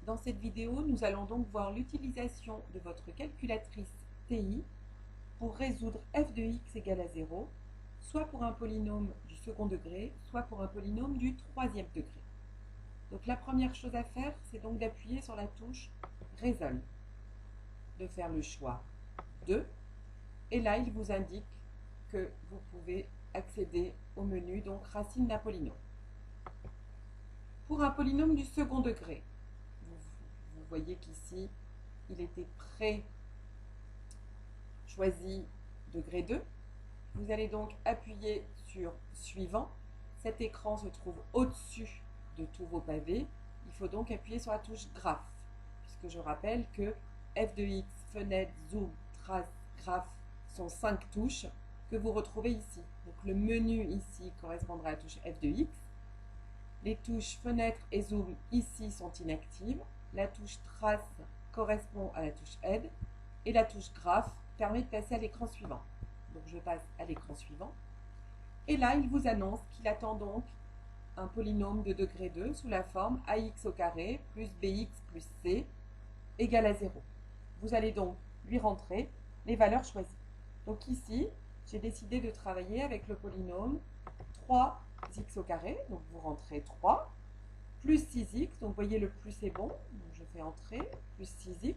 Dans cette vidéo, nous allons donc voir l'utilisation de votre calculatrice TI pour résoudre f de x égale à 0, soit pour un polynôme du second degré, soit pour un polynôme du troisième degré. Donc la première chose à faire, c'est donc d'appuyer sur la touche Résolve, de faire le choix 2, et là il vous indique que vous pouvez accéder au menu donc racine d'un polynôme. Pour un polynôme du second degré, vous voyez qu'ici il était pré-choisi degré 2. Vous allez donc appuyer sur suivant. Cet écran se trouve au-dessus de tous vos pavés. Il faut donc appuyer sur la touche graphe, puisque je rappelle que f de x, fenêtre, zoom, trace, graphe sont 5 touches que vous retrouvez ici. Donc le menu ici correspondra à la touche f de x. Les touches fenêtre et zoom ici sont inactives. La touche trace correspond à la touche aide. Et la touche graphe permet de passer à l'écran suivant. Donc je passe à l'écran suivant. Et là, il vous annonce qu'il attend donc un polynôme de degré 2 sous la forme ax au carré plus bx plus c égale à 0. Vous allez donc lui rentrer les valeurs choisies. Donc ici, j'ai décidé de travailler avec le polynôme 3x au carré, donc vous rentrez 3, plus 6x, donc vous voyez le plus est bon, donc je fais entrer, plus 6x,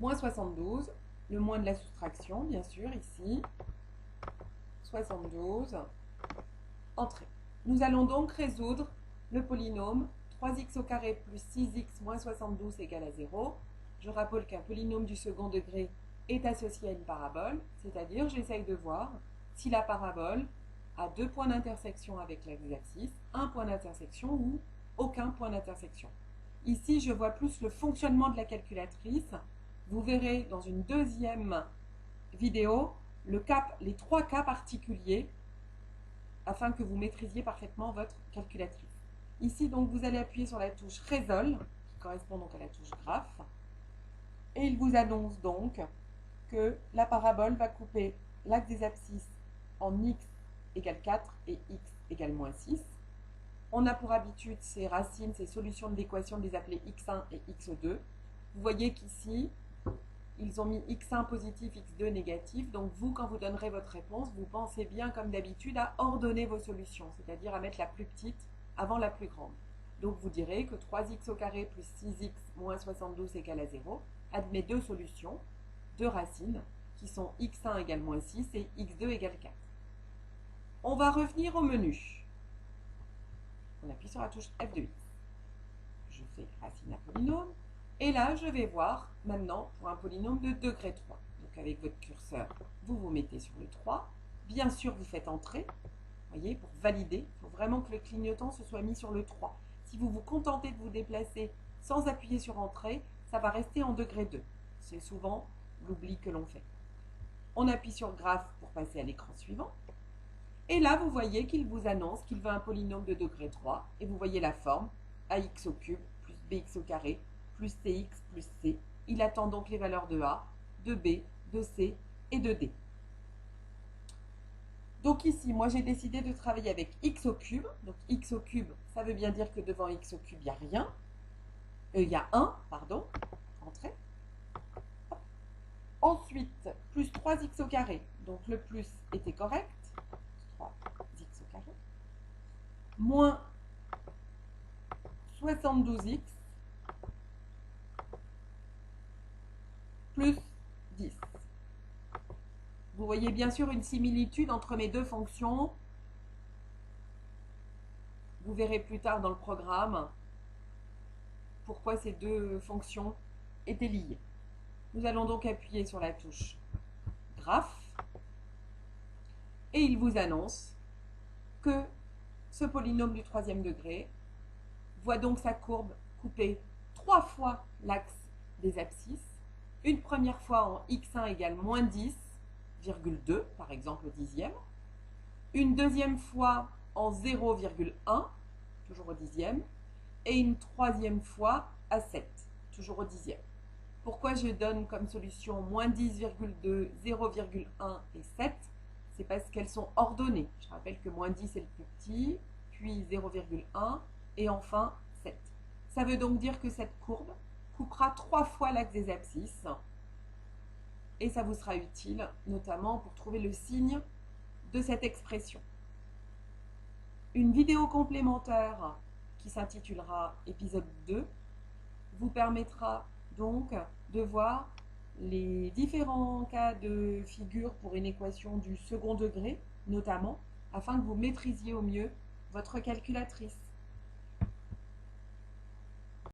moins 72, le moins de la soustraction, bien sûr, ici, 72, entrée. Nous allons donc résoudre le polynôme 3x au carré plus 6x moins 72 égale à 0. Je rappelle qu'un polynôme du second degré est associé à une parabole, c'est-à-dire j'essaye de voir si la parabole a 2 points d'intersection avec l'axe, un point d'intersection ou aucun point d'intersection. Ici, je vois plus le fonctionnement de la calculatrice. Vous verrez dans une deuxième vidéo les 3 cas particuliers afin que vous maîtrisiez parfaitement votre calculatrice. Ici, donc, vous allez appuyer sur la touche Résolve, qui correspond donc à la touche graphe, et il vous annonce donc que la parabole va couper l'axe des abscisses en x égale 4 et x égale moins 6. On a pour habitude ces racines, ces solutions de l'équation, de les appeler x1 et x2. Vous voyez qu'ici, ils ont mis x1 positif, x2 négatif. Donc vous, quand vous donnerez votre réponse, vous pensez bien, comme d'habitude, à ordonner vos solutions, c'est-à-dire à mettre la plus petite avant la plus grande. Donc vous direz que 3x au carré plus 6x moins 72 égale à 0 admet deux solutions, deux racines, qui sont x1 égale moins 6 et x2 égale 4. On va revenir au menu. On appuie sur la touche f de x. Je fais racine à polynôme. Et là, je vais voir maintenant pour un polynôme de degré 3. Donc avec votre curseur, vous vous mettez sur le 3. Bien sûr, vous faites entrer. Vous voyez, pour valider, il faut vraiment que le clignotant se soit mis sur le 3. Si vous vous contentez de vous déplacer sans appuyer sur entrée, ça va rester en degré 2. C'est souvent l'oubli que l'on fait. On appuie sur graphe pour passer à l'écran suivant. Et là, vous voyez qu'il vous annonce qu'il veut un polynôme de degré 3. Et vous voyez la forme, ax au cube plus bx au carré plus cx plus c. Il attend donc les valeurs de a, de b, de c et de d. Donc ici, moi j'ai décidé de travailler avec x au cube. Donc x au cube, ça veut bien dire que devant x au cube, il n'y a rien. Il y a 1, pardon. Entrée. Ensuite, plus 3x au carré. Donc le plus était correct. 3x au carré. Moins 72x plus 10. Vous voyez bien sûr une similitude entre mes deux fonctions. Vous verrez plus tard dans le programme pourquoi ces deux fonctions étaient liées. Nous allons donc appuyer sur la touche graphe et il vous annonce que ce polynôme du troisième degré voit donc sa courbe couper 3 fois l'axe des abscisses. Une première fois en x1 égale moins 10,2, par exemple au dixième. Une deuxième fois en 0,1, toujours au dixième. Et une troisième fois à 7, toujours au dixième. Pourquoi je donne comme solution moins 10,2, 0,1 et 7? C'est parce qu'elles sont ordonnées. Je rappelle que moins 10 est le plus petit, puis 0,1 et enfin 7. Ça veut donc dire que cette courbe coupera 3 fois l'axe des abscisses et ça vous sera utile notamment pour trouver le signe de cette expression. Une vidéo complémentaire qui s'intitulera épisode 2 vous permettra donc de voir les différents cas de figure pour une équation du second degré, notamment, afin que vous maîtrisiez au mieux votre calculatrice.